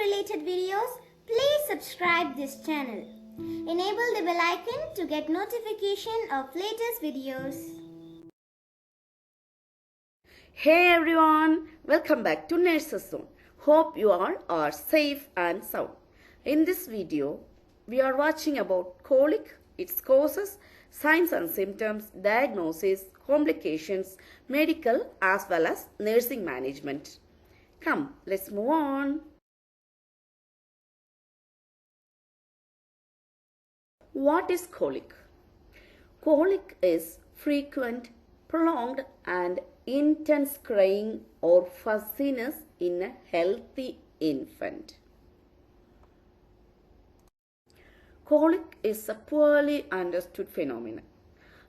related videos, please subscribe this channel. Enable the bell icon to get notification of latest videos. Hey everyone, welcome back to Nurses Zone. Hope you all are safe and sound. In this video, we are watching about colic, its causes, signs and symptoms, diagnosis, complications, medical as well as nursing management. Come, let's move on. What is colic? Colic is frequent, prolonged and intense crying or fussiness in a healthy infant. Colic is a poorly understood phenomenon.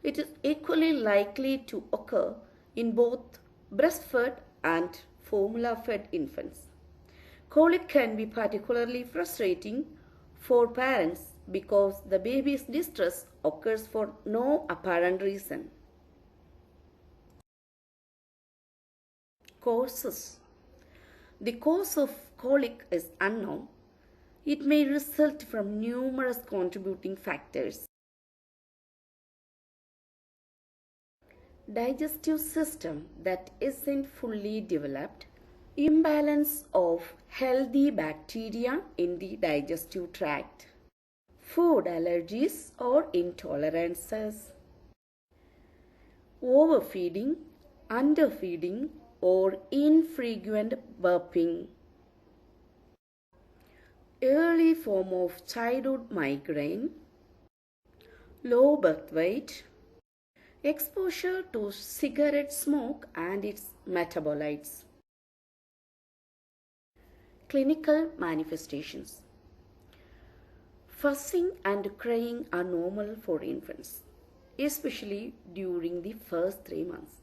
It is equally likely to occur in both breastfed and formula-fed infants. Colic can be particularly frustrating for parents because the baby's distress occurs for no apparent reason. Causes. The cause of colic is unknown. It may result from numerous contributing factors. Digestive system that isn't fully developed, imbalance of healthy bacteria in the digestive tract, food allergies or intolerances, overfeeding, underfeeding or infrequent burping, early form of childhood migraine, low birth weight, exposure to cigarette smoke and its metabolites. Clinical manifestations. Fussing and crying are normal for infants, especially during the first 3 months.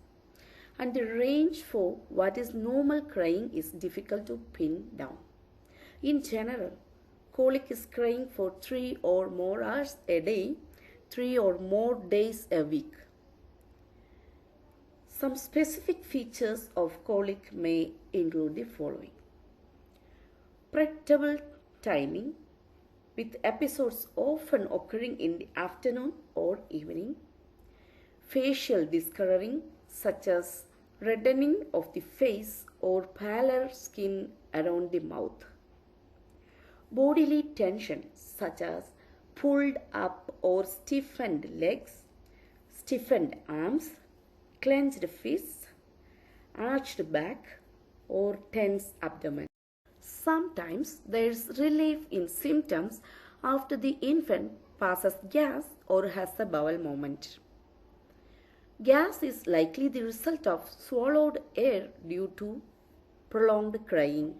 And the range for what is normal crying is difficult to pin down. In general, colic is crying for 3 or more hours a day, 3 or more days a week. Some specific features of colic may include the following. Predictable timing, with episodes often occurring in the afternoon or evening. Facial discoloring, such as reddening of the face or paler skin around the mouth. Bodily tension, such as pulled up or stiffened legs, stiffened arms, clenched fists, arched back, or tense abdomen. Sometimes there is relief in symptoms after the infant passes gas or has a bowel movement. Gas is likely the result of swallowed air due to prolonged crying.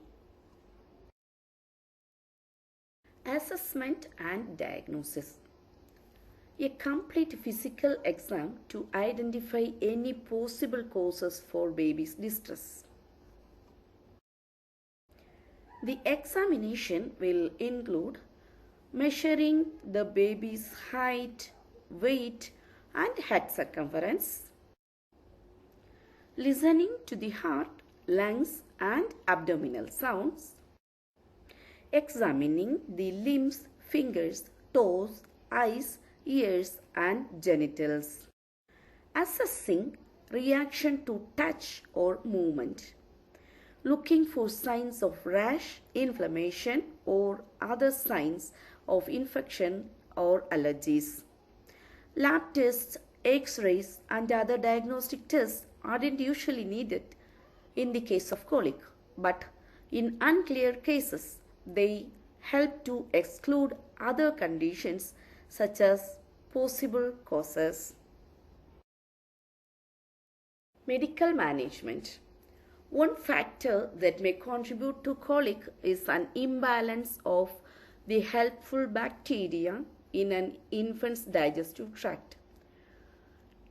Assessment and diagnosis. A complete physical exam to identify any possible causes for baby's distress. The examination will include measuring the baby's height, weight, and head circumference, listening to the heart, lungs, and abdominal sounds, examining the limbs, fingers, toes, eyes, ears, and genitals, assessing reaction to touch or movement, looking for signs of rash, inflammation, or other signs of infection or allergies. Lab tests, X-rays, and other diagnostic tests aren't usually needed in the case of colic, but in unclear cases, they help to exclude other conditions such as possible causes. Medical management. One factor that may contribute to colic is an imbalance of the helpful bacteria in an infant's digestive tract.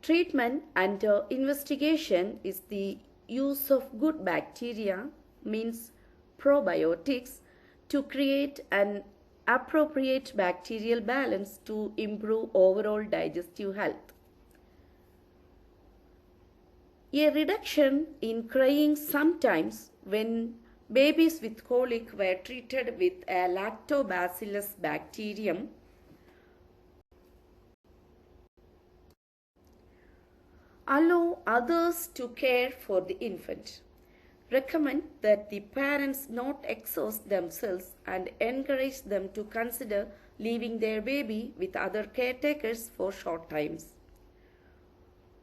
Treatment under investigation is the use of good bacteria, means probiotics, to create an appropriate bacterial balance to improve overall digestive health. A reduction in crying sometimes when Babies with colic were treated with a lactobacillus bacterium. Allow others to care for the infant. Recommend that the parents not exhaust themselves and encourage them to consider leaving their baby with other caretakers for short times.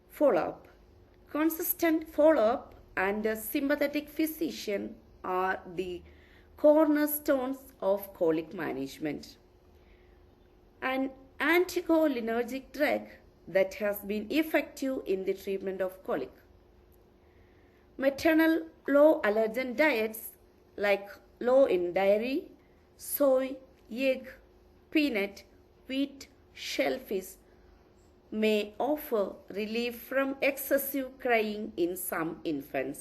Follow-up. Consistent follow-up and a sympathetic physician are the cornerstones of colic management. An anticholinergic drug that has been effective in the treatment of colic. Maternal low allergen diets like low in dairy, soy, egg, peanut, wheat, shellfish may offer relief from excessive crying in some infants.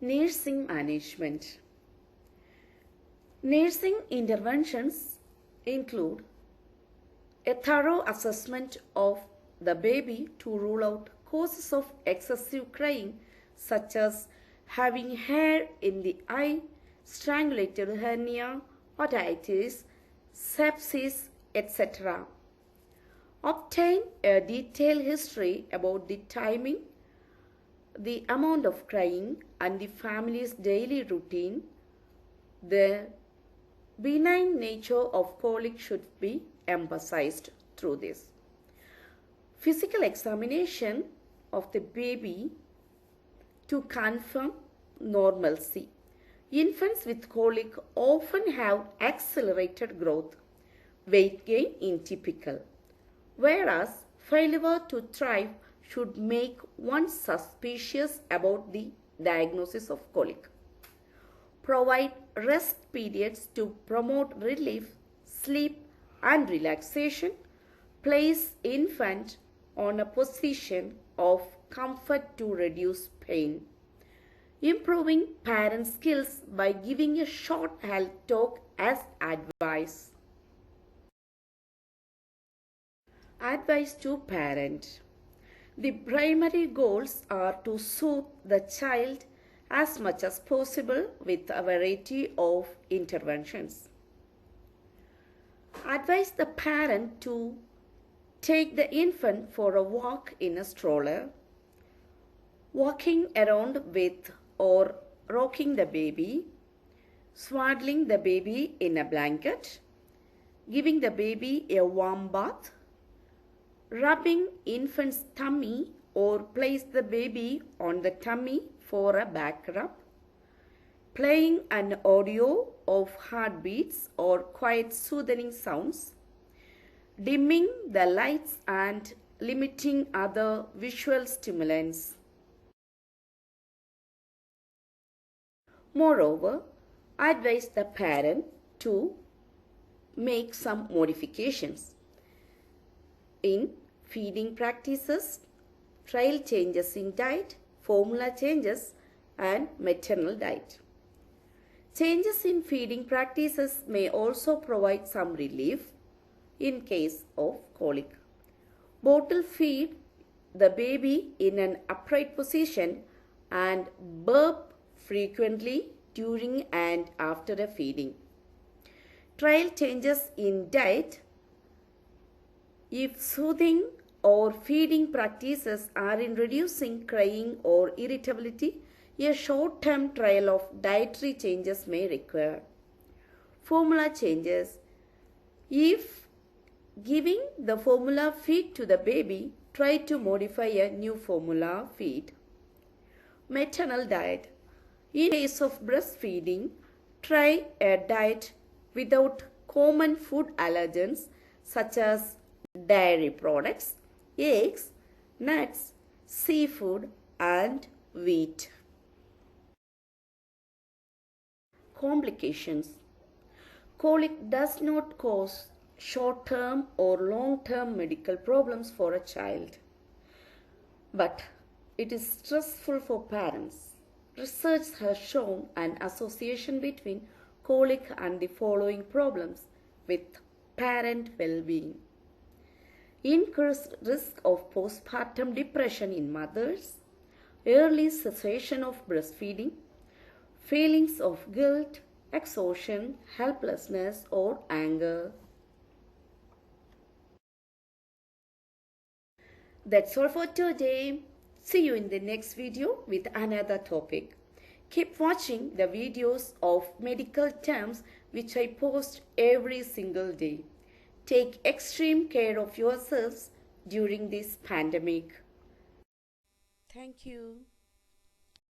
Nursing management. Nursing interventions include a thorough assessment of the baby to rule out causes of excessive crying such as having hair in the eye, strangulated hernia, otitis, sepsis, etc. Obtain a detailed history about the timing, the amount of crying and the family's daily routine. The benign nature of colic should be emphasized through this. Physical examination of the baby to confirm normalcy. Infants with colic often have accelerated growth, weight gain in typical, whereas failure to thrive should make one suspicious about the diagnosis of colic. Provide rest periods to promote relief, sleep and relaxation. Place infant on a position of comfort to reduce pain. Improving parent skills by giving a short health talk as advice. Advice to parent. The primary goals are to soothe the child as much as possible with a variety of interventions. Advise the parent to take the infant for a walk in a stroller, walking around with or rocking the baby, swaddling the baby in a blanket, giving the baby a warm bath, rubbing infant's tummy or place the baby on the tummy for a back rub, playing an audio of heartbeats or quiet soothing sounds, dimming the lights and limiting other visual stimulants. Moreover, advise the parent to make some modifications in feeding practices, trial changes in diet, formula changes, and maternal diet. Changes in feeding practices may also provide some relief in case of colic. Bottle feed the baby in an upright position and burp frequently during and after a feeding. Trial changes in diet. If soothing or feeding practices are in reducing crying or irritability, a short-term trial of dietary changes may require. Formula changes. If giving the formula feed to the baby, try to modify a new formula feed. Maternal diet. In case of breastfeeding, try a diet without common food allergens such as dairy products, eggs, nuts, seafood, and wheat. Complications. Colic does not cause short-term or long-term medical problems for a child, but it is stressful for parents. Research has shown an association between colic and the following problems with parent well-being. Increased risk of postpartum depression in mothers, early cessation of breastfeeding, feelings of guilt, exhaustion, helplessness, or anger. That's all for today. See you in the next video with another topic. Keep watching the videos of medical terms which I post every single day. Take extreme care of yourselves during this pandemic. Thank you.